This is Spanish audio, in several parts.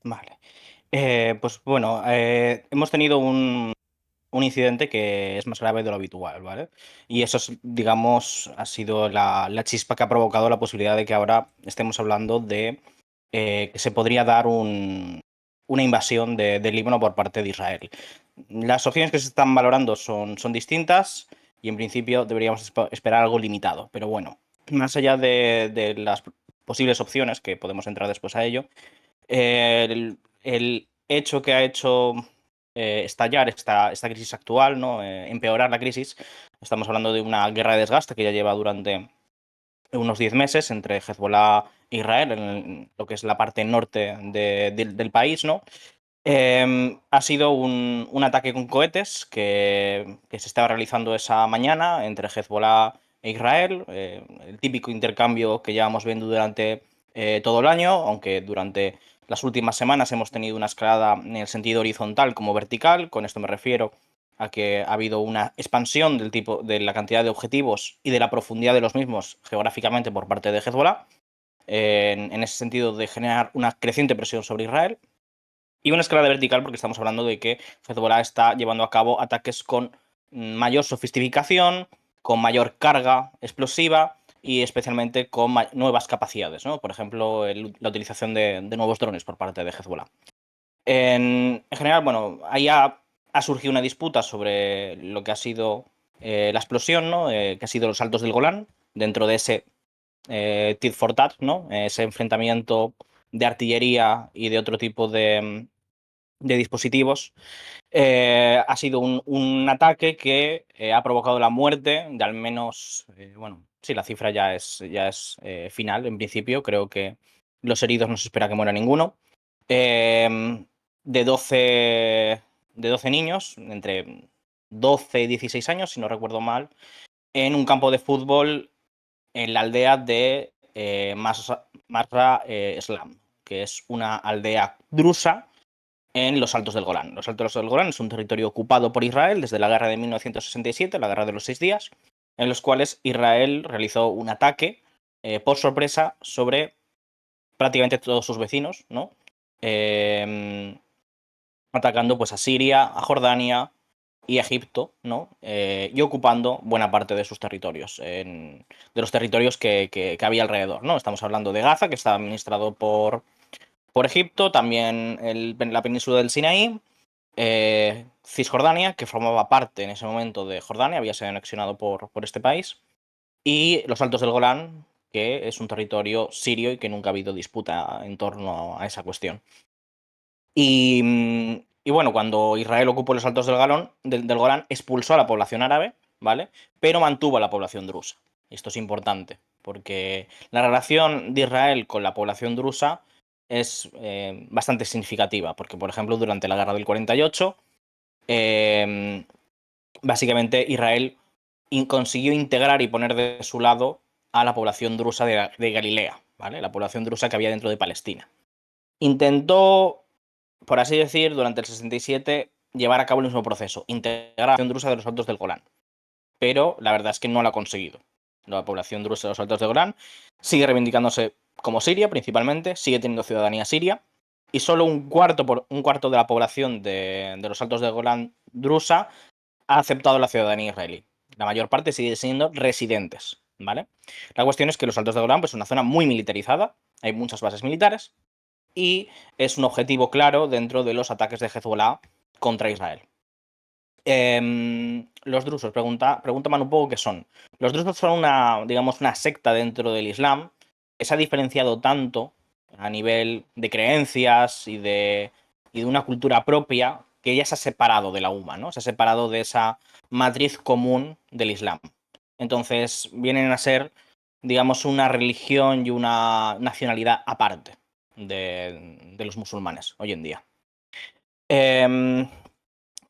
Vale. Pues bueno, hemos tenido un incidente que es más grave de lo habitual, ¿vale? Y eso, digamos, ha sido la chispa que ha provocado la posibilidad de que ahora estemos hablando de que se podría dar una invasión del Líbano por parte de Israel. Las opciones que se están valorando son distintas y en principio deberíamos esperar algo limitado. Pero bueno, más allá de las posibles opciones, que podemos entrar después a ello, el hecho que ha hecho estallar esta crisis actual, ¿no? Empeorar la crisis. Estamos hablando de una guerra de desgaste que ya lleva durante unos 10 meses entre Hezbollah e Israel, en lo que es la parte norte del país, ¿no? Ha sido un ataque con cohetes que se estaba realizando esa mañana entre Hezbollah e Israel, el típico intercambio que llevamos viendo durante todo el año, aunque durante las últimas semanas hemos tenido una escalada en el sentido horizontal como vertical. Con esto me refiero a que ha habido una expansión del tipo, de la cantidad de objetivos y de la profundidad de los mismos geográficamente por parte de Hezbollah, en ese sentido de generar una creciente presión sobre Israel. Y una escalada vertical porque estamos hablando de que Hezbollah está llevando a cabo ataques con mayor sofisticación, con mayor carga explosiva y especialmente con nuevas capacidades, ¿no? Por ejemplo, la utilización de nuevos drones por parte de Hezbollah. En general, bueno, ahí ha surgido una disputa sobre lo que ha sido la explosión, ¿no? Que ha sido los Altos del Golán, dentro de ese tit for tat, ¿no? Ese enfrentamiento de artillería y de otro tipo de dispositivos. Ha sido un ataque que ha provocado la muerte de al menos, bueno, sí, la cifra ya es final en principio. Creo que los heridos no se espera que muera ninguno. Eh, de 12 de 12 niños, entre 12 y 16 años, si no recuerdo mal, en un campo de fútbol en la aldea de Masra Slam, que es una aldea drusa en los Altos del Golán. Los Altos del Golán es un territorio ocupado por Israel desde la guerra de 1967, la guerra de los 6 días, en los cuales Israel realizó un ataque por sorpresa sobre prácticamente todos sus vecinos, ¿no? Eh, Atacando pues a Siria, a Jordania y a Egipto, ¿no? Y ocupando buena parte de sus territorios, de los territorios que había alrededor, ¿no? Estamos hablando de Gaza, que está administrado por Egipto, también la península del Sinaí, Cisjordania, que formaba parte en ese momento de Jordania, había sido anexionado por este país, y los Altos del Golán, que es un territorio sirio y que nunca ha habido disputa en torno a esa cuestión. Y bueno, cuando Israel ocupó los Altos del Golán, expulsó a la población árabe, ¿vale? Pero mantuvo a la población drusa. Esto es importante, porque la relación de Israel con la población drusa es bastante significativa, porque, por ejemplo, durante la guerra del 48, eh, básicamente Israel consiguió integrar y poner de su lado a la población drusa de Galilea, ¿vale? La población drusa que había dentro de Palestina. Intentó, por así decir, durante el 67 llevar a cabo el mismo proceso, integración drusa de los Altos del Golán. Pero la verdad es que no lo ha conseguido. La población drusa de los Altos del Golán sigue reivindicándose como siria principalmente, sigue teniendo ciudadanía siria, y solo un cuarto de la población de los Altos del Golán drusa ha aceptado la ciudadanía israelí. La mayor parte sigue siendo residentes, ¿vale? La cuestión es que los Altos del Golán pues, es una zona muy militarizada, hay muchas bases militares, y es un objetivo claro dentro de los ataques de Hezbollah contra Israel. Los drusos, pregúntame un poco qué son. Los drusos son digamos, una secta dentro del Islam que se ha diferenciado tanto a nivel de creencias y de una cultura propia que ya se ha separado de la UMA, ¿no? Se ha separado de esa matriz común del Islam. Entonces vienen a ser, digamos, una religión y una nacionalidad aparte de los musulmanes hoy en día. Em,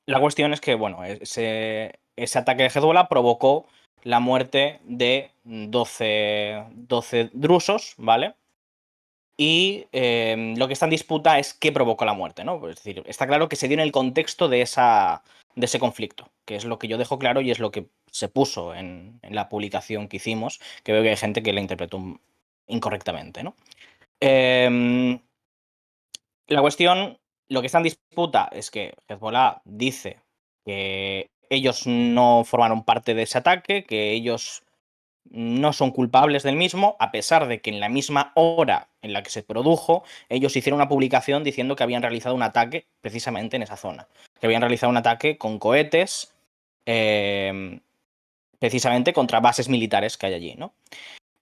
la cuestión es que, bueno, ese ataque de Hezbollah provocó la muerte de doce drusos, ¿vale? Y lo que está en disputa es qué provocó la muerte, ¿no? Es decir, está claro que se dio en el contexto de ese conflicto, que es lo que yo dejo claro y es lo que se puso en la publicación que hicimos, que veo que hay gente que la interpretó incorrectamente, ¿no? Em, La cuestión, lo que está en disputa es que Hezbollah dice que ellos no formaron parte de ese ataque, que ellos no son culpables del mismo, a pesar de que en la misma hora en la que se produjo, ellos hicieron una publicación diciendo que habían realizado un ataque precisamente en esa zona, que habían realizado un ataque con cohetes, eh, precisamente contra bases militares que hay allí, ¿no?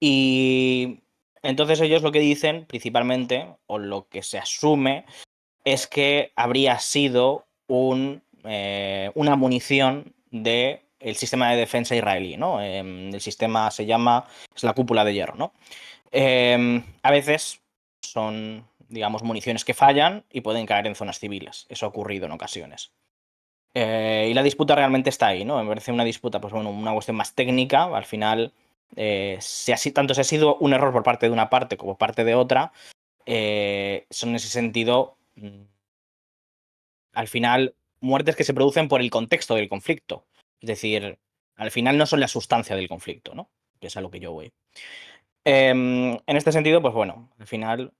Y entonces ellos lo que dicen principalmente, o lo que se asume, es que habría sido una munición del sistema de defensa israelí, ¿no? El sistema es la cúpula de hierro, ¿no? A veces son, digamos, municiones que fallan y pueden caer en zonas civiles. Eso ha ocurrido en ocasiones. Y la disputa realmente está ahí, ¿no? Me parece una disputa, pues bueno, una cuestión más técnica. Al final, si así, tanto si ha sido un error por parte de una parte como por parte de otra, son en ese sentido, al final, muertes que se producen por el contexto del conflicto. Es decir, al final no son la sustancia del conflicto, ¿no? Que es a lo que yo voy. En este sentido, pues bueno, al final,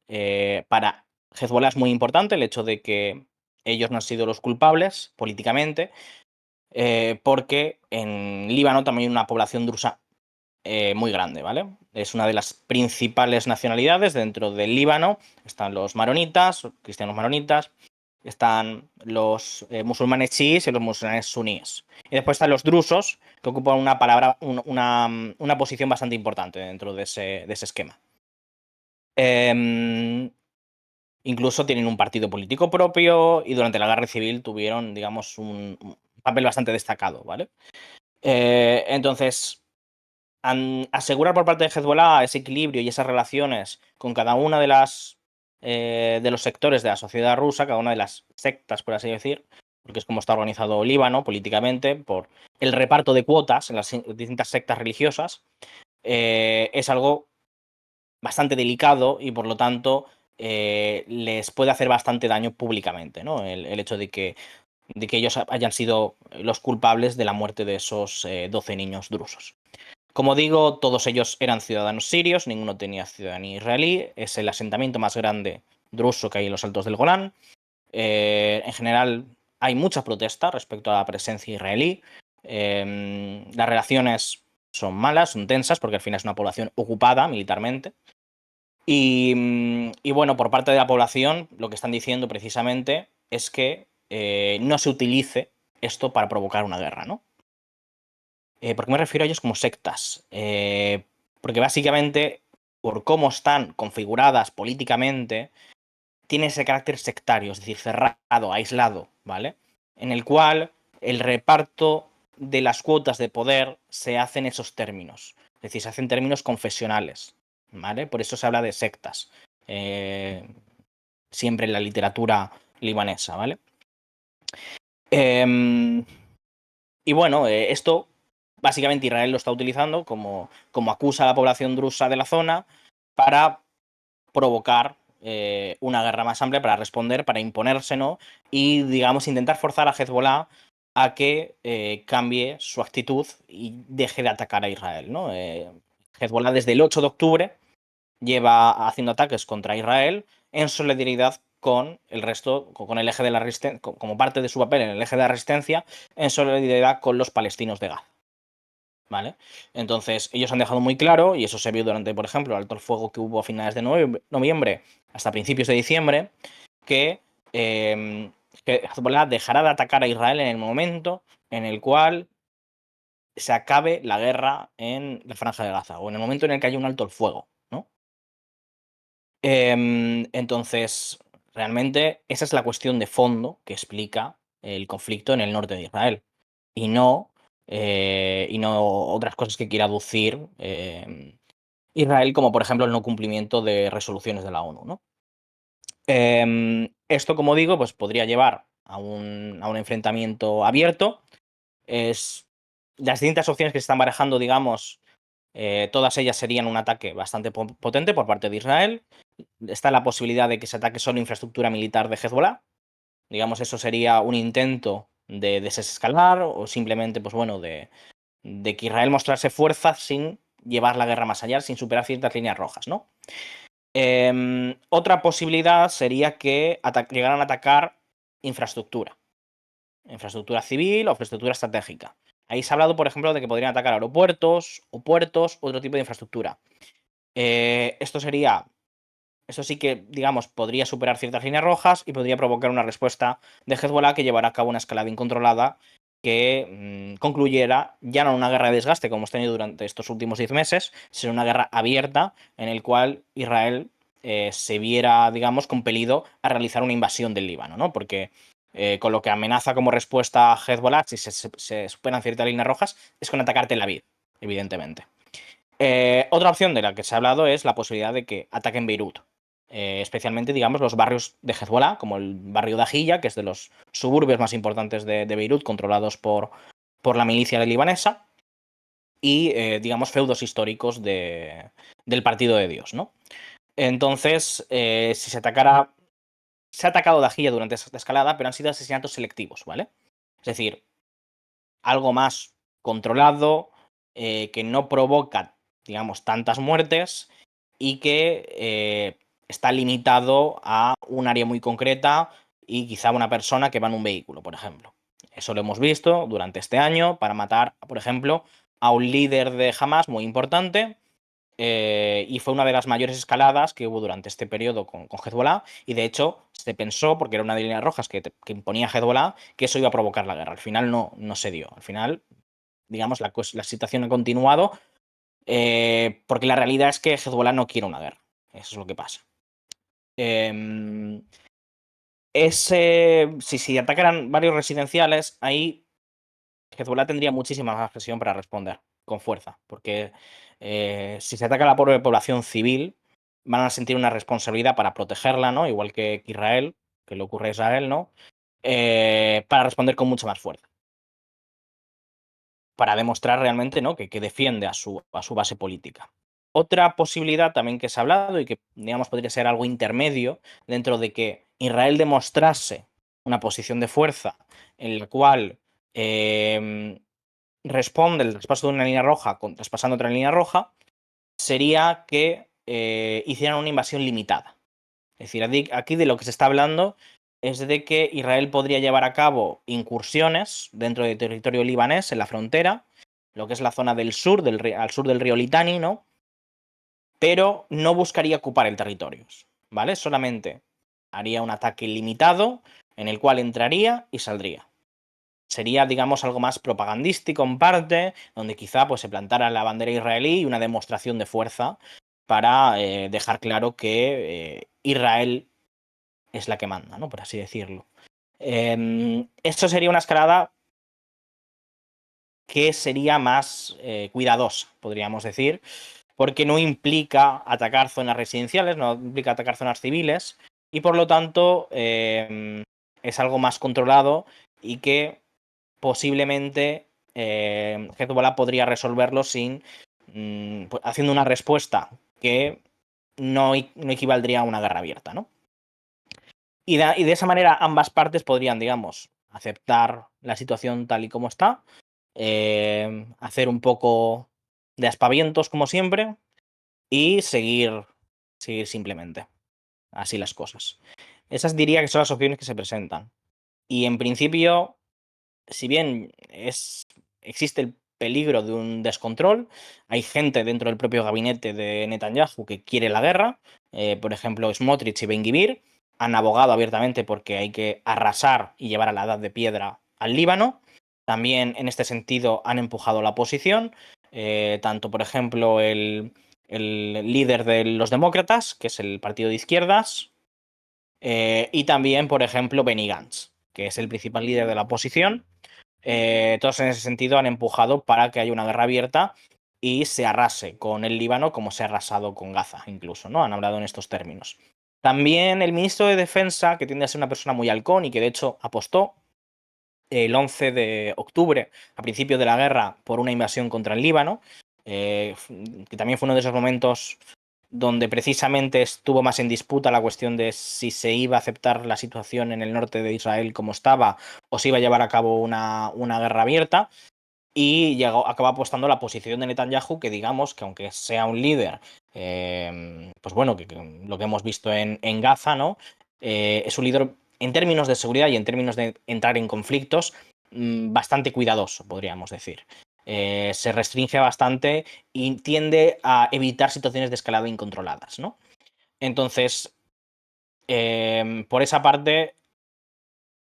para Hezbollah es muy importante el hecho de que ellos no han sido los culpables políticamente, porque en Líbano también hay una población drusa muy grande, ¿vale? Es una de las principales nacionalidades dentro del Líbano. Están los maronitas, cristianos maronitas, están los musulmanes chiíes y los musulmanes suníes. Y después están los drusos, que ocupan una posición bastante importante dentro de ese esquema. Em, Incluso tienen un partido político propio y durante la guerra civil tuvieron, digamos, un papel bastante destacado, ¿vale? Entonces, asegurar por parte de Hezbollah ese equilibrio y esas relaciones con cada una de los sectores de la sociedad rusa, cada una de las sectas, por así decir, porque es como está organizado Líbano políticamente, por el reparto de cuotas en las distintas sectas religiosas, es algo bastante delicado y por lo tanto les puede hacer bastante daño públicamente, ¿no? El hecho de que ellos hayan sido los culpables de la muerte de esos 12 niños drusos. Como digo, todos ellos eran ciudadanos sirios, ninguno tenía ciudadanía israelí, es el asentamiento más grande druso que hay en los Altos del Golán. En general, hay mucha protesta respecto a la presencia israelí. Las relaciones son malas, son tensas, porque al final es una población ocupada militarmente. Y bueno, por parte de la población, lo que están diciendo precisamente es que no se utilice esto para provocar una guerra, ¿no? ¿Por qué me refiero a ellos como sectas? Porque básicamente, por cómo están configuradas políticamente, tiene ese carácter sectario, es decir, cerrado, aislado, ¿vale? En el cual el reparto de las cuotas de poder se hace en esos términos, es decir, se hace en términos confesionales, ¿vale? Por eso se habla de sectas, siempre en la literatura libanesa, ¿vale? Eh, y bueno, esto básicamente Israel lo está utilizando como acusa a la población drusa de la zona para provocar una guerra más amplia, para responder, para imponerse, ¿no? Y, digamos, intentar forzar a Hezbollah a que cambie su actitud y deje de atacar a Israel, ¿no? Hezbollah desde el 8 de octubre lleva haciendo ataques contra Israel en solidaridad con el resto, con el eje de la resistencia, como parte de su papel en el eje de la resistencia, en solidaridad con los palestinos de Gaza. ¿Vale? Entonces, ellos han dejado muy claro, y eso se vio durante, por ejemplo, el alto el fuego que hubo a finales de noviembre hasta principios de diciembre, que, que Hezbollah dejará de atacar a Israel en el momento en el cual se acabe la guerra en la Franja de Gaza, o en el momento en el que haya un alto el fuego, ¿no? Entonces, realmente esa es la cuestión de fondo que explica el conflicto en el norte de Israel. Y no otras cosas que quiera aducir Israel, como por ejemplo el no cumplimiento de resoluciones de la ONU, ¿no? Esto, como digo, pues podría llevar a un enfrentamiento abierto. Las distintas opciones que se están barajando, digamos, todas ellas serían un ataque bastante potente por parte de Israel. Está la posibilidad de que se ataque solo infraestructura militar de Hezbollah. Digamos, eso sería un intento de desescalar o simplemente, pues bueno, de que Israel mostrase fuerza sin llevar la guerra más allá, sin superar ciertas líneas rojas, ¿no? Otra posibilidad sería que llegaran a atacar infraestructura. Infraestructura civil o infraestructura estratégica. Ahí se ha hablado, por ejemplo, de que podrían atacar aeropuertos o puertos, otro tipo de infraestructura. Esto sí que, digamos, podría superar ciertas líneas rojas y podría provocar una respuesta de Hezbollah que llevara a cabo una escalada incontrolada que concluyera ya no en una guerra de desgaste como hemos tenido durante estos últimos 10 meses, sino una guerra abierta en el cual Israel se viera, digamos, compelido a realizar una invasión del Líbano, ¿no? Porque con lo que amenaza como respuesta a Hezbollah, si se superan ciertas líneas rojas, es con atacar Tel Aviv, evidentemente. Otra opción de la que se ha hablado es la posibilidad de que ataquen Beirut. Especialmente, digamos, los barrios de Hezbollah, como el barrio de Ajilla, que es de los suburbios más importantes de Beirut, controlados por la milicia libanesa, y, digamos, feudos históricos del Partido de Dios, ¿no? Entonces, si se atacara. Se ha atacado Dajilla durante esta escalada, pero han sido asesinatos selectivos, ¿vale? Es decir, algo más controlado, que no provoca, digamos, tantas muertes y que está limitado a un área muy concreta y quizá una persona que va en un vehículo, por ejemplo. Eso lo hemos visto durante este año para matar, por ejemplo, a un líder de Hamas muy importante. Y fue una de las mayores escaladas que hubo durante este periodo con Hezbollah. Y de hecho, se pensó, porque era una de las líneas rojas que imponía Hezbollah, que eso iba a provocar la guerra. Al final no se dio. Al final, digamos, la situación ha continuado, porque la realidad es que Hezbollah no quiere una guerra. Eso es lo que pasa. Si atacaran varios residenciales, ahí Hezbollah tendría muchísima más presión para responder con fuerza, porque si se ataca a la población civil, van a sentir una responsabilidad para protegerla, ¿no? Igual que Israel, que le ocurre a Israel, ¿no? Para responder con mucha más fuerza. Para demostrar realmente, ¿no? que defiende a su base política. Otra posibilidad también que se ha hablado y que, digamos, podría ser algo intermedio dentro de que Israel demostrase una posición de fuerza en la cual responde el traspaso de una línea roja traspasando otra línea roja, sería que hicieran una invasión limitada. Es decir, aquí de lo que se está hablando es de que Israel podría llevar a cabo incursiones dentro del territorio libanés, en la frontera, lo que es la zona del sur, al sur del río Litani, ¿no? Pero no buscaría ocupar el territorio, ¿vale? Solamente haría un ataque limitado en el cual entraría y saldría. Sería, digamos, algo más propagandístico en parte, donde quizá pues, se plantara la bandera israelí y una demostración de fuerza para dejar claro que Israel es la que manda, ¿no? Por así decirlo. Esto sería una escalada que sería más cuidadosa, podríamos decir, porque no implica atacar zonas residenciales, no implica atacar zonas civiles, y por lo tanto es algo más controlado y que posiblemente Hezbollah podría resolverlo haciendo una respuesta que no equivaldría a una guerra abierta, ¿no? Y de esa manera ambas partes podrían, digamos, aceptar la situación tal y como está, hacer un poco de aspavientos como siempre y seguir simplemente. Así las cosas. Esas diría que son las opciones que se presentan. Y en principio, si bien existe el peligro de un descontrol, hay gente dentro del propio gabinete de Netanyahu que quiere la guerra. Por ejemplo, Smotrich y Ben-Gvir han abogado abiertamente porque hay que arrasar y llevar a la edad de piedra al Líbano. También en este sentido han empujado la oposición. Tanto, por ejemplo, el líder de los demócratas, que es el partido de izquierdas, y también, por ejemplo, Benny Gantz, que es el principal líder de la oposición. Todos en ese sentido han empujado para que haya una guerra abierta y se arrase con el Líbano como se ha arrasado con Gaza, incluso, ¿no? Han hablado en estos términos. También el ministro de Defensa, que tiende a ser una persona muy halcón y que de hecho apostó el 11 de octubre, a principio de la guerra, por una invasión contra el Líbano, que también fue uno de esos momentos donde precisamente estuvo más en disputa la cuestión de si se iba a aceptar la situación en el norte de Israel como estaba o se iba a llevar a cabo una guerra abierta. y acaba apostando la posición de Netanyahu, que digamos que aunque sea un líder, pues bueno, que lo que hemos visto en Gaza, ¿no? Es un líder en términos de seguridad y en términos de entrar en conflictos bastante cuidadoso, podríamos decir. Se restringe bastante y tiende a evitar situaciones de escalada incontroladas, ¿no? Entonces, por esa parte,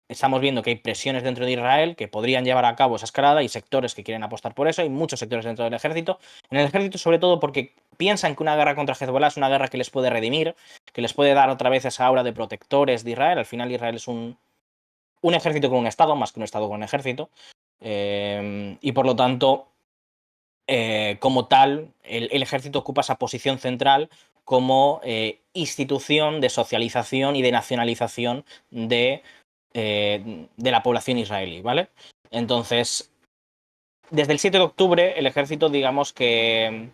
estamos viendo que hay presiones dentro de Israel que podrían llevar a cabo esa escalada y sectores que quieren apostar por eso. Hay muchos sectores dentro del ejército. En el ejército, sobre todo, porque piensan que una guerra contra Hezbollah es una guerra que les puede redimir, que les puede dar otra vez esa aura de protectores de Israel. Al final, Israel es un ejército con un Estado, más que un Estado con un ejército. Y por lo tanto, como tal, el ejército ocupa esa posición central como institución de socialización y de nacionalización de la población israelí, ¿vale? Entonces, desde el 7 de octubre, el ejército, digamos que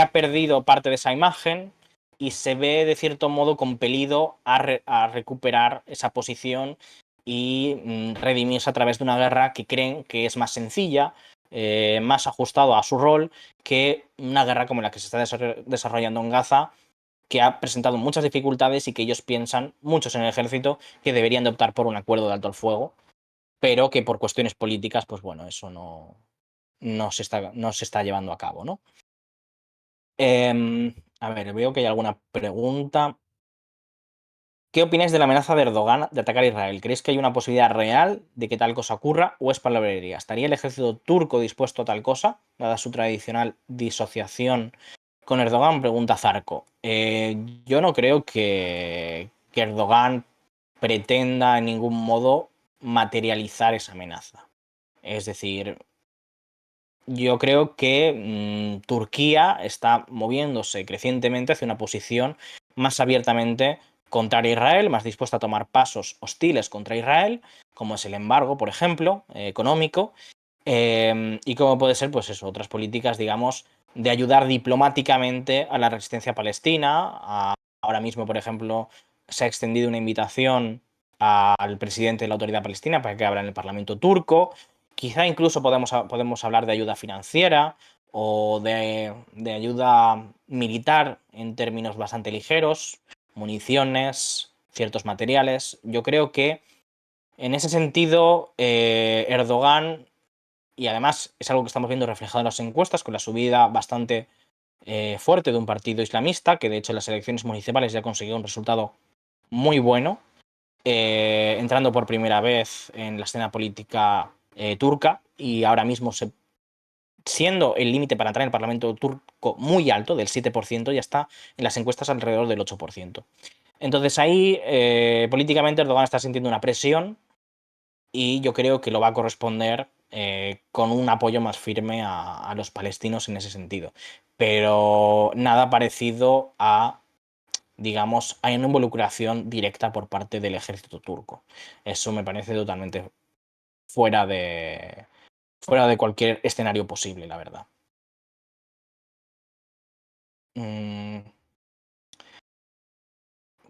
ha perdido parte de esa imagen y se ve, de cierto modo, compelido a recuperar esa posición y redimirse a través de una guerra que creen que es más sencilla, más ajustado a su rol que una guerra como la que se está desarrollando en Gaza, que ha presentado muchas dificultades y que ellos piensan, muchos en el ejército, que deberían de optar por un acuerdo de alto el fuego, pero que por cuestiones políticas, pues bueno, eso no se está llevando a cabo, ¿no? A ver, veo que hay alguna pregunta. ¿Qué opináis de la amenaza de Erdogan de atacar a Israel? ¿Creéis que hay una posibilidad real de que tal cosa ocurra o es palabrería? ¿Estaría el ejército turco dispuesto a tal cosa, dada su tradicional disociación con Erdogan? Pregunta Zarco. Yo no creo que Erdogan pretenda en ningún modo materializar esa amenaza. Es decir, yo creo que Turquía está moviéndose crecientemente hacia una posición más abiertamente contra Israel, más dispuesta a tomar pasos hostiles contra Israel, como es el embargo, por ejemplo, económico, y como puede ser, pues eso, otras políticas, digamos, de ayudar diplomáticamente a la resistencia palestina. Ahora mismo, por ejemplo, se ha extendido una invitación al presidente de la Autoridad Palestina para que abra en el Parlamento turco. Quizá incluso podemos hablar de ayuda financiera o de ayuda militar en términos bastante ligeros, municiones, ciertos materiales. Yo creo que en ese sentido Erdogan, y además es algo que estamos viendo reflejado en las encuestas, con la subida bastante fuerte de un partido islamista, que de hecho en las elecciones municipales ya consiguió un resultado muy bueno, entrando por primera vez en la escena política turca y ahora mismo siendo el límite para entrar en el Parlamento turco muy alto, del 7%, ya está en las encuestas alrededor del 8%. Entonces ahí políticamente Erdogan está sintiendo una presión y yo creo que lo va a corresponder con un apoyo más firme a los palestinos en ese sentido. Pero nada parecido a, digamos, a una involucración directa por parte del ejército turco. Eso me parece totalmente fuera de cualquier escenario posible, la verdad. Mm,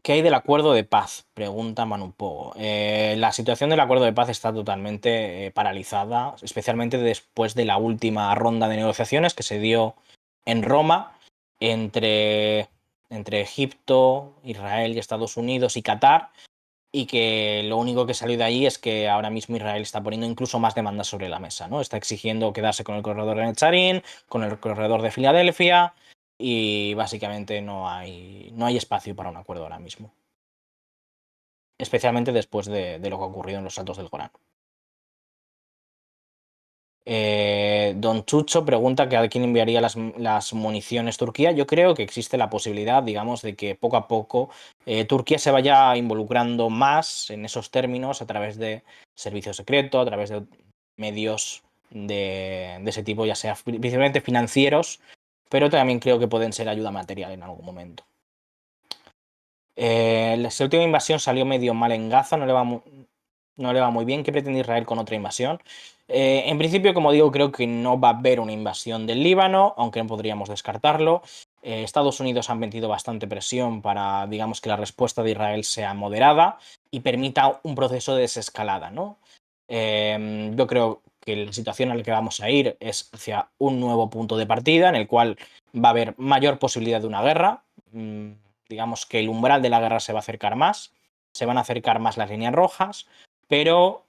¿Qué hay del acuerdo de paz? Pregunta Manu Pogo. La situación del acuerdo de paz está totalmente paralizada, especialmente después de la última ronda de negociaciones que se dio en Roma entre Egipto, Israel y Estados Unidos y Qatar, y que lo único que salió de ahí es que ahora mismo Israel está poniendo incluso más demandas sobre la mesa, ¿no? Está exigiendo quedarse con el corredor de Netzarim, con el corredor de Filadelfia, y básicamente no hay espacio para un acuerdo ahora mismo, especialmente después de lo que ha ocurrido en los Altos del Golán. Don Chucho pregunta que a quién enviaría las municiones Turquía. Yo creo que existe la posibilidad, digamos, de que poco a poco Turquía se vaya involucrando más en esos términos a través de servicio secreto, a través de medios de ese tipo, ya sea principalmente financieros, pero también creo que pueden ser ayuda material en algún momento. La última invasión salió medio mal en Gaza, no le va muy bien. ¿Qué pretende Israel con otra invasión? En principio, como digo, creo que no va a haber una invasión del Líbano, aunque no podríamos descartarlo. Estados Unidos han metido bastante presión para, digamos, que la respuesta de Israel sea moderada y permita un proceso de desescalada, ¿no? Yo creo que la situación a la que vamos a ir es hacia un nuevo punto de partida en el cual va a haber mayor posibilidad de una guerra. Digamos que el umbral de la guerra se va a acercar más, se van a acercar más las líneas rojas, pero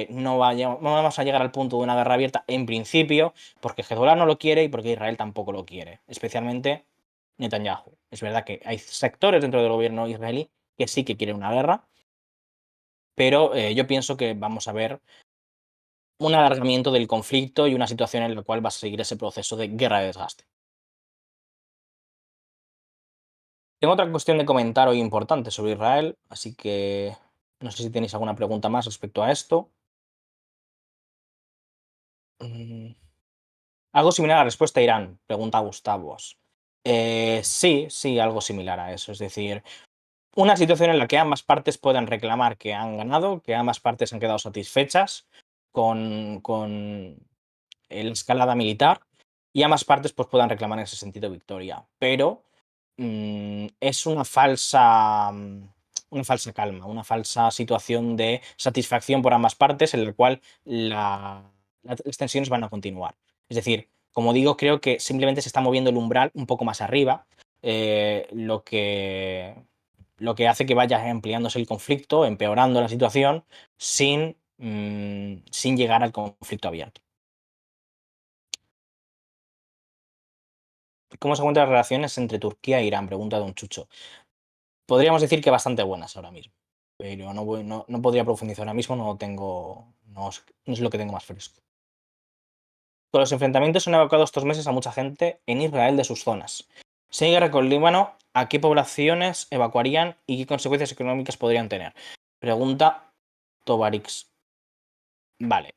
no vamos a llegar al punto de una guerra abierta en principio, porque Hezbollah no lo quiere y porque Israel tampoco lo quiere, especialmente Netanyahu. Es verdad que hay sectores dentro del gobierno israelí que sí que quieren una guerra, pero yo pienso que vamos a ver un alargamiento del conflicto y una situación en la cual va a seguir ese proceso de guerra de desgaste. Tengo otra cuestión de comentar hoy importante sobre Israel, así que no sé si tenéis alguna pregunta más respecto a esto. Mm, Algo similar a la respuesta a Irán, pregunta Gustavos. Sí, sí, algo similar a eso. Es decir, una situación en la que ambas partes puedan reclamar que han ganado, que ambas partes han quedado satisfechas con la escalada militar y ambas partes pues, puedan reclamar en ese sentido victoria. Pero es una falsa calma, una falsa situación de satisfacción por ambas partes en la cual las tensiones van a continuar. Es decir, como digo, creo que simplemente se está moviendo el umbral un poco más arriba, lo que hace que vaya ampliándose el conflicto, empeorando la situación sin llegar al conflicto abierto. ¿Cómo se encuentran las relaciones entre Turquía e Irán? Pregunta Don Chucho. Podríamos decir que bastante buenas ahora mismo, pero no podría profundizar ahora mismo, no es lo que tengo más fresco. Con los enfrentamientos han evacuado estos meses a mucha gente en Israel de sus zonas. Si hay guerra con Líbano, ¿a qué poblaciones evacuarían y qué consecuencias económicas podrían tener? Pregunta Tobarix. Vale.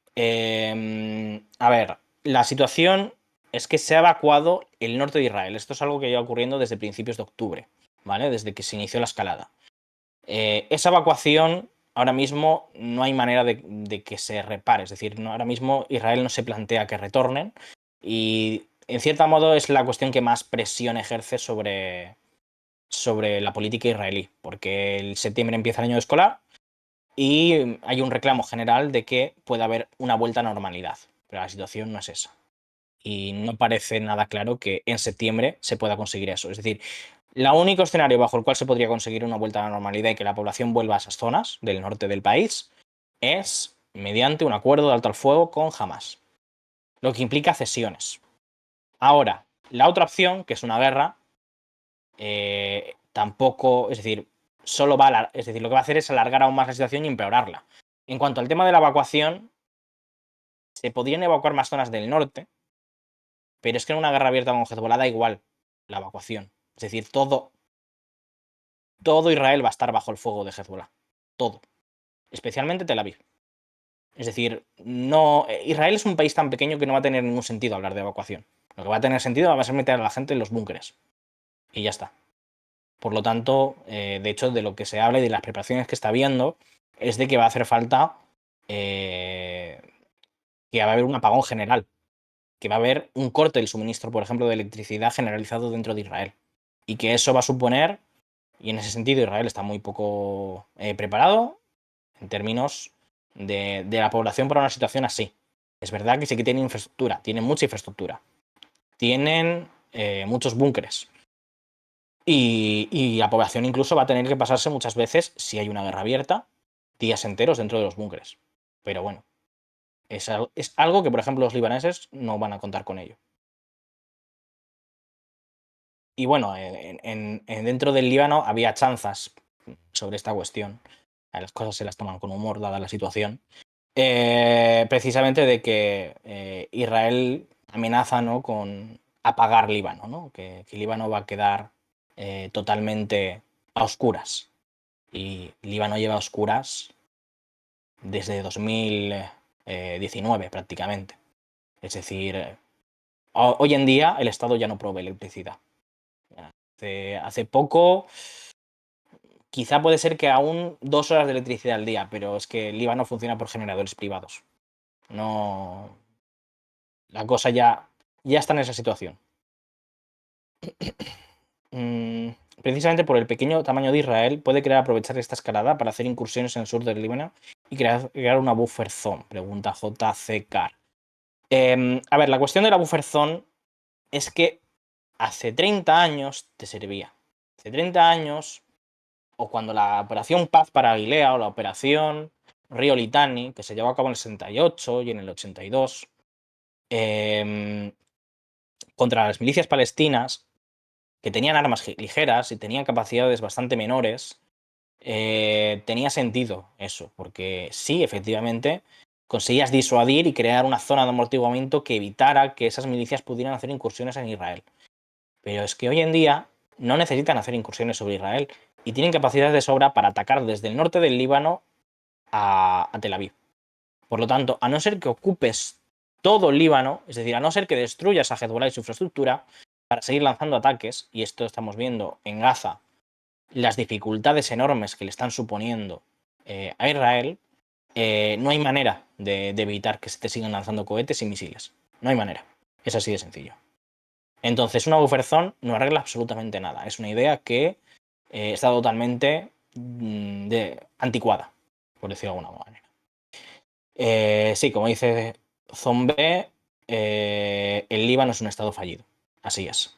A ver, la situación es que se ha evacuado el norte de Israel. Esto es algo que lleva ocurriendo desde principios de octubre, ¿vale? Desde que se inició la escalada. Esa evacuación ahora mismo no hay manera de que se repare. Es decir, ahora mismo Israel no se plantea que retornen y en cierto modo es la cuestión que más presión ejerce sobre la política israelí, porque el septiembre empieza el año escolar y hay un reclamo general de que pueda haber una vuelta a normalidad, pero la situación no es esa. Y no parece nada claro que en septiembre se pueda conseguir eso. Es decir, el único escenario bajo el cual se podría conseguir una vuelta a la normalidad y que la población vuelva a esas zonas del norte del país es mediante un acuerdo de alto al fuego con Hamas, lo que implica cesiones. Ahora, la otra opción, que es una guerra, tampoco, es decir, es decir, lo que va a hacer es alargar aún más la situación y empeorarla. En cuanto al tema de la evacuación, se podrían evacuar más zonas del norte, pero es que en una guerra abierta con Hezbollah da igual la evacuación. Es decir, todo Israel va a estar bajo el fuego de Hezbollah. Todo. Especialmente Tel Aviv. Es decir, no, Israel es un país tan pequeño que no va a tener ningún sentido hablar de evacuación. Lo que va a tener sentido va a ser meter a la gente en los búnkeres. Y ya está. Por lo tanto, de hecho, de lo que se habla y de las preparaciones que está habiendo es de que va a hacer falta que va a haber un apagón general. Que va a haber un corte del suministro, por ejemplo, de electricidad generalizado dentro de Israel. Y que eso va a suponer, y en ese sentido Israel está muy poco preparado en términos de la población para una situación así. Es verdad que sí que tienen infraestructura, tienen mucha infraestructura, tienen muchos búnkeres. Y la población incluso va a tener que pasarse muchas veces, si hay una guerra abierta, días enteros dentro de los búnkeres. Pero bueno, es algo que, por ejemplo, los libaneses no van a contar con ello. Y bueno, dentro del Líbano había chanzas sobre esta cuestión. Las cosas se las toman con humor, dada la situación. Precisamente de que Israel amenaza, ¿no?, con apagar Líbano, ¿no? Que Líbano va a quedar totalmente a oscuras. Y Líbano lleva a oscuras desde 2019 prácticamente. Es decir, hoy en día el Estado ya no provee electricidad. Hace poco, quizá puede ser que aún 2 horas de electricidad al día, pero es que Líbano funciona por generadores privados. No, la cosa ya está en esa situación. Mm, Precisamente por el pequeño tamaño de Israel, puede querer aprovechar esta escalada para hacer incursiones en el sur del Líbano y crear una buffer zone, pregunta JC Carr. A ver, la cuestión de la buffer zone es que hace 30 años te servía. Hace 30 años, o cuando la operación Paz para Galilea o la operación Río Litani, que se llevó a cabo en el 68 y en el 82, em, contra las milicias palestinas, que tenían armas ligeras y tenían capacidades bastante menores, tenía sentido eso, porque sí, efectivamente, conseguías disuadir y crear una zona de amortiguamiento que evitara que esas milicias pudieran hacer incursiones en Israel. Pero es que hoy en día no necesitan hacer incursiones sobre Israel y tienen capacidad de sobra para atacar desde el norte del Líbano a Tel Aviv. Por lo tanto, a no ser que ocupes todo el Líbano, es decir, a no ser que destruyas a Hezbollah y su infraestructura para seguir lanzando ataques, y esto estamos viendo en Gaza, las dificultades enormes que le están suponiendo a Israel, no hay manera de evitar que se te sigan lanzando cohetes y misiles. No hay manera. Es así de sencillo. Entonces, una buffer zone no arregla absolutamente nada. Es una idea que está totalmente anticuada, por decirlo de alguna manera. Sí, como dice Zombie, el Líbano es un estado fallido. Así es.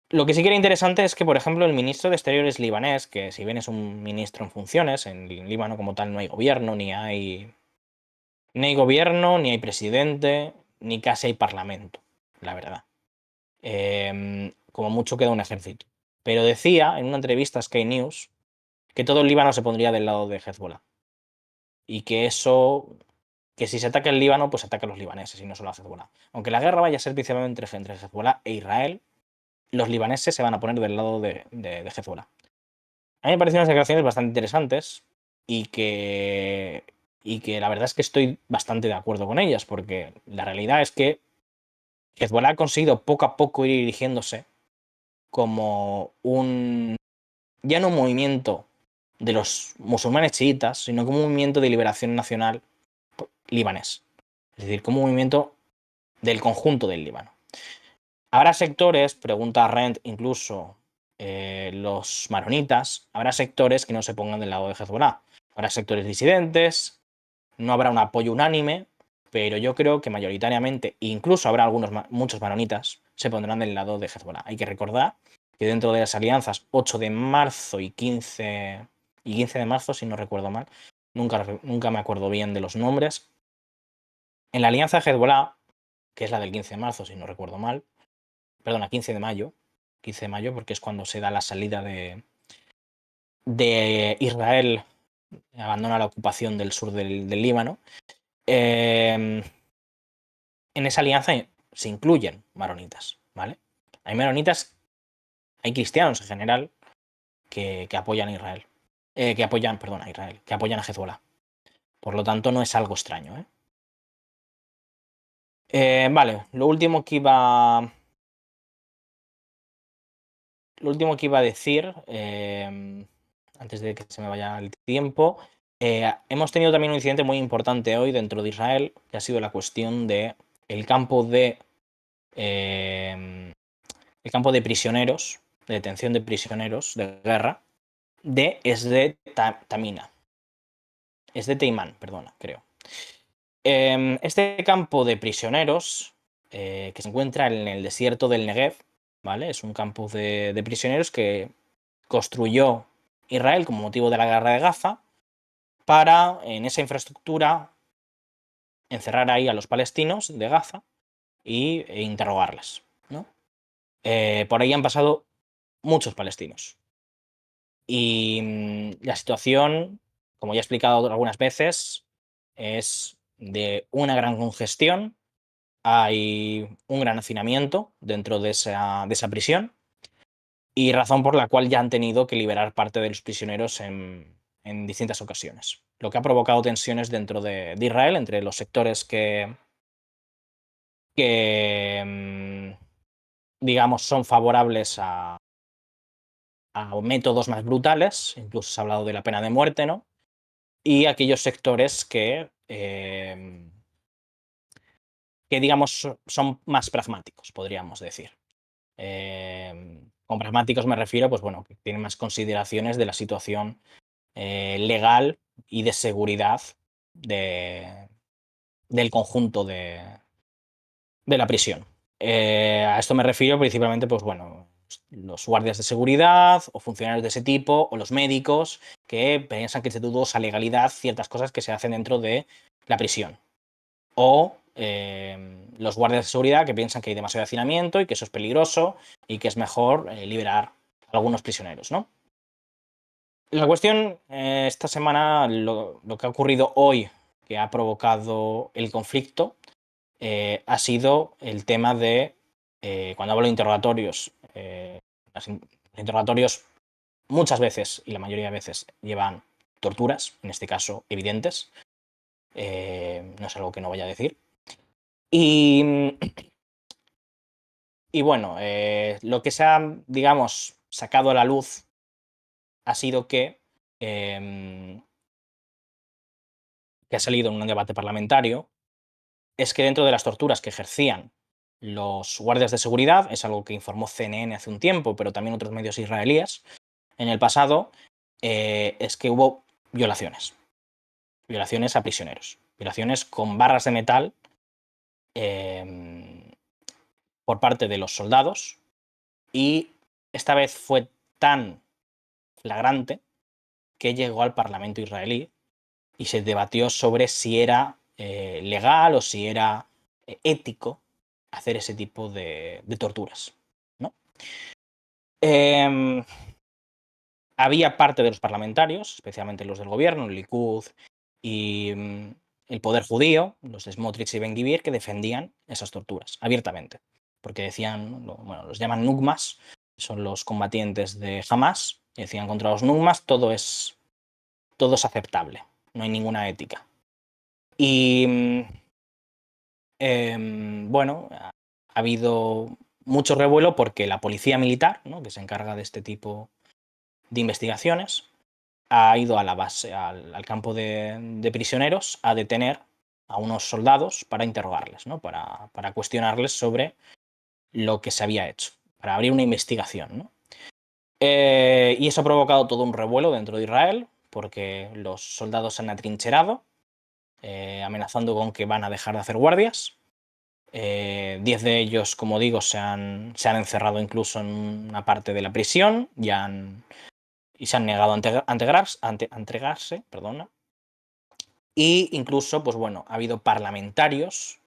Lo que sí que era interesante es que, por ejemplo, el ministro de Exteriores libanés, que si bien es un ministro en funciones, en Líbano como tal no hay gobierno, ni hay presidente, ni casi hay parlamento, la verdad. Como mucho queda un ejército. Pero decía en una entrevista a Sky News que todo el Líbano se pondría del lado de Hezbollah. Y que eso, que si se ataca el Líbano, pues ataca a los libaneses y no solo a Hezbollah. Aunque la guerra vaya a ser principalmente entre Hezbollah e Israel, los libaneses se van a poner del lado de Hezbollah. A mí me parecen unas declaraciones bastante interesantes y que la verdad es que estoy bastante de acuerdo con ellas, porque la realidad es que Hezbollah ha conseguido poco a poco ir dirigiéndose como ya no un movimiento de los musulmanes chiitas, sino como un movimiento de liberación nacional libanés. Es decir, como un movimiento del conjunto del Líbano. Habrá sectores, pregunta Rent, incluso los maronitas, habrá sectores que no se pongan del lado de Hezbollah. Habrá sectores disidentes, no habrá un apoyo unánime, pero yo creo que mayoritariamente, incluso habrá muchos maronitas, se pondrán del lado de Hezbollah. Hay que recordar que dentro de las alianzas 8 de marzo y 15 de marzo, si no recuerdo mal, nunca me acuerdo bien de los nombres, en la alianza de Hezbollah, que es la del 15 de marzo, si no recuerdo mal, perdona, 15 de mayo, 15 de mayo, porque es cuando se da la salida de Israel, abandona la ocupación del sur del Líbano. En esa alianza se incluyen maronitas, ¿vale? Hay maronitas, hay cristianos en general que apoyan a Israel, que apoyan, perdón, a Israel, que apoyan a Hezbollah. Por lo tanto, no es algo extraño, ¿eh? Vale, lo último que iba a decir, antes de que se me vaya el tiempo, hemos tenido también un incidente muy importante hoy dentro de Israel, que ha sido la cuestión de el campo de prisioneros, de detención de prisioneros de guerra, es de Tamina. Es de Teimán, perdona, creo. Este campo de prisioneros, que se encuentra en el desierto del Negev, ¿vale? Es un campo de prisioneros que construyó Israel como motivo de la guerra de Gaza para, en esa infraestructura, encerrar ahí a los palestinos de Gaza e interrogarles, ¿no? Por ahí han pasado muchos palestinos. Y la situación, como ya he explicado algunas veces, es de una gran congestión. Hay un gran hacinamiento dentro de esa prisión y razón por la cual ya han tenido que liberar parte de los prisioneros en distintas ocasiones, lo que ha provocado tensiones dentro de Israel entre los sectores que digamos, son favorables a métodos más brutales, incluso se ha hablado de la pena de muerte, ¿no? Y aquellos sectores que digamos, son más pragmáticos, podríamos decir. Con pragmáticos me refiero, pues bueno, que tienen más consideraciones de la situación legal y de seguridad del conjunto de la prisión. A esto me refiero principalmente, pues bueno, los guardias de seguridad o funcionarios de ese tipo o los médicos que piensan que es de dudosa legalidad ciertas cosas que se hacen dentro de la prisión. O los guardias de seguridad que piensan que hay demasiado hacinamiento y que eso es peligroso y que es mejor liberar a algunos prisioneros, ¿no? La cuestión, esta semana, lo que ha ocurrido hoy, que ha provocado el conflicto, ha sido el tema de, cuando hablo de interrogatorios, los interrogatorios muchas veces y la mayoría de veces llevan torturas, en este caso evidentes, no es algo que no vaya a decir. Y, y bueno, lo que se ha, digamos, sacado a la luz ha sido eh, que ha salido en un debate parlamentario, es que dentro de las torturas que ejercían los guardias de seguridad, es algo que informó CNN hace un tiempo, pero también otros medios israelíes en el pasado, es que hubo violaciones, violaciones a prisioneros, violaciones con barras de metal eh, por parte de los soldados, y esta vez fue tan flagrante que llegó al Parlamento israelí y se debatió sobre si era legal o si era ético hacer ese tipo de torturas, ¿no? Eh, Había parte de los parlamentarios, especialmente los del gobierno, el Likud y el poder judío, los de Smotrich y Ben-Gvir, que defendían esas torturas abiertamente, porque decían, bueno, los llaman nugmas, son los combatientes de Hamas, y decían contra los nugmas todo es aceptable, no hay ninguna ética. Y bueno, ha habido mucho revuelo porque la policía militar, ¿no?, que se encarga de este tipo de investigaciones, ha ido a la base, al campo de prisioneros a detener a unos soldados para interrogarles, ¿no?, para cuestionarles sobre lo que se había hecho, para abrir una investigación, ¿no? Y eso ha provocado todo un revuelo dentro de Israel, porque los soldados se han atrincherado, amenazando con que van a dejar de hacer guardias. 10 de ellos, como digo, se han encerrado incluso en una parte de la prisión y se han negado a entregarse. Perdona. Y incluso, pues bueno, ha habido parlamentarios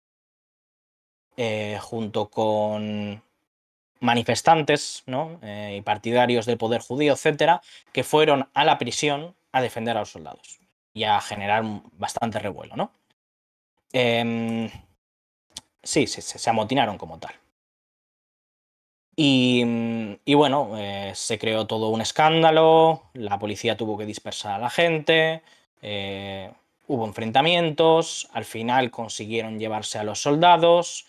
junto con manifestantes, ¿no?, y partidarios del poder judío, etcétera, que fueron a la prisión a defender a los soldados y a generar bastante revuelo, ¿no? Sí, se amotinaron como tal. Y bueno, se creó todo un escándalo, la policía tuvo que dispersar a la gente, hubo enfrentamientos, al final consiguieron llevarse a los soldados,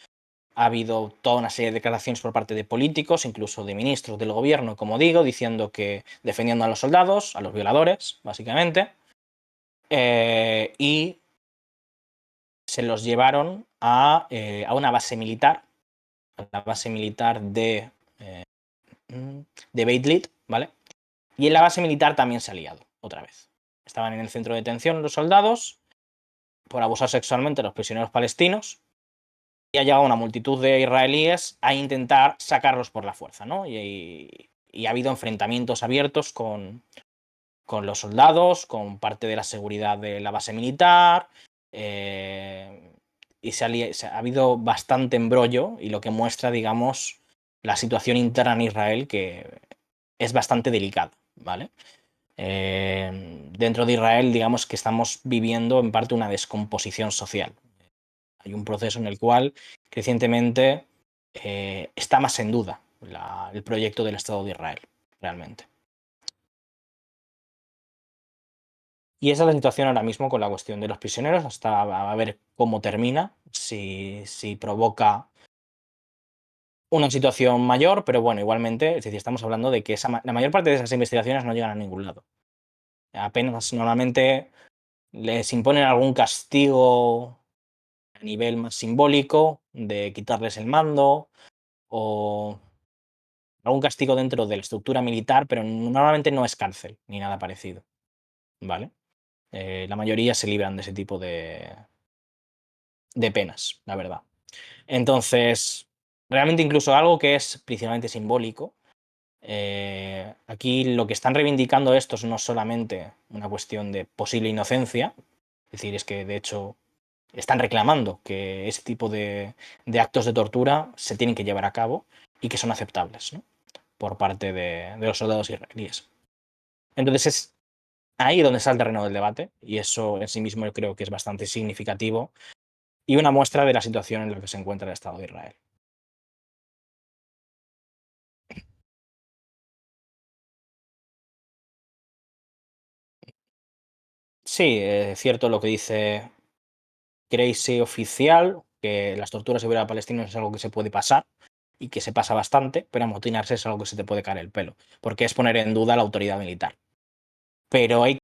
ha habido toda una serie de declaraciones por parte de políticos, incluso de ministros del gobierno, como digo, diciendo que defendiendo a los soldados, a los violadores, básicamente, y se los llevaron a una base militar, a la base militar eh, de Beit Lit, ¿vale? Y en la base militar también se ha liado, otra vez. Estaban en el centro de detención los soldados por abusar sexualmente a los prisioneros palestinos, y ha llegado una multitud de israelíes a intentar sacarlos por la fuerza, ¿no? Y ha habido enfrentamientos abiertos con los soldados, con parte de la seguridad de la base militar, y ha habido bastante embrollo, y lo que muestra, digamos, la situación interna en Israel, que es bastante delicada, ¿vale? Dentro de Israel, digamos que estamos viviendo en parte una descomposición social. Hay un proceso en el cual crecientemente está más en duda el proyecto del Estado de Israel, realmente. Y esa es la situación ahora mismo con la cuestión de los prisioneros, hasta a ver cómo termina, si provoca una situación mayor, pero bueno, igualmente, es decir, estamos hablando de que la mayor parte de esas investigaciones no llegan a ningún lado. Apenas normalmente les imponen algún castigo a nivel más simbólico, de quitarles el mando o algún castigo dentro de la estructura militar, pero normalmente no es cárcel ni nada parecido, ¿vale? La mayoría se libran de ese tipo de penas, la verdad. Entonces, realmente incluso algo que es principalmente simbólico, aquí lo que están reivindicando estos no es solamente una cuestión de posible inocencia, es decir, es que de hecho están reclamando que ese tipo de actos de tortura se tienen que llevar a cabo y que son aceptables, ¿no? Por parte de los soldados israelíes. Entonces es ahí donde está el terreno del debate y eso en sí mismo yo creo que es bastante significativo y una muestra de la situación en la que se encuentra el Estado de Israel. Sí, es cierto lo que dice Gracie oficial, que las torturas de a palestinos es algo que se puede pasar y que se pasa bastante, pero amotinarse es algo que se te puede caer el pelo, porque es poner en duda la autoridad militar. Pero hay